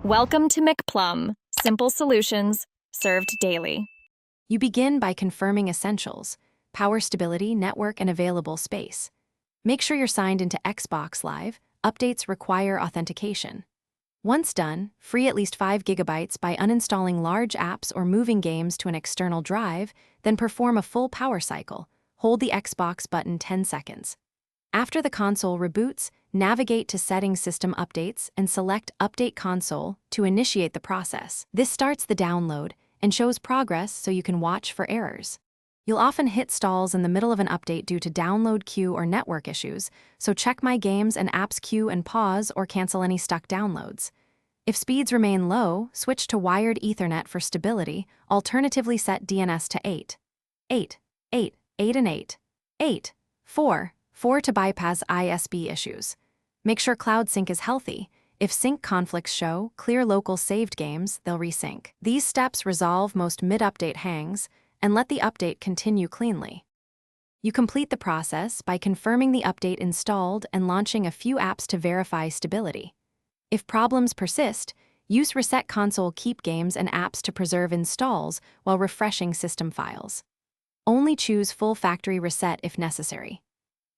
Welcome to McPlum, simple solutions served daily. You begin by confirming essentials: power stability, network, and available space. Make sure you're signed into Xbox Live. Updates require authentication. Once done, free at least 5 GB by uninstalling large apps or moving games to an external drive, then perform a full power cycle. Hold the Xbox button 10 seconds. After the console reboots, navigate to Settings, System Updates, and select Update Console to initiate the process. This starts the download and shows progress so you can watch for errors. You'll often hit stalls in the middle of an update due to download queue or network issues, so check My Games and Apps queue and pause or cancel any stuck downloads. If speeds remain low, switch to wired Ethernet for stability, alternatively set DNS to 8. 8, 8, 8 and 8. 8, 4, 4 to bypass ISP issues. Make sure Cloud Sync is healthy. If sync conflicts show, clear local saved games, they'll resync. These steps resolve most mid-update hangs and let the update continue cleanly. You complete the process by confirming the update installed and launching a few apps to verify stability. If problems persist, use Reset Console Keep games and apps to preserve installs while refreshing system files. Only choose full factory reset if necessary.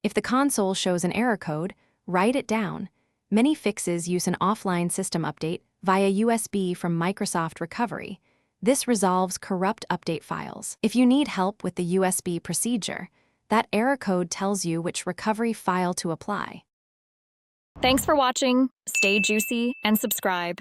If the console shows an error code, write it down. Many fixes use an offline system update via USB from Microsoft Recovery. This resolves corrupt update files. If you need help with the USB procedure, that error code tells you which recovery file to apply. Thanks for watching. Stay juicy and subscribe.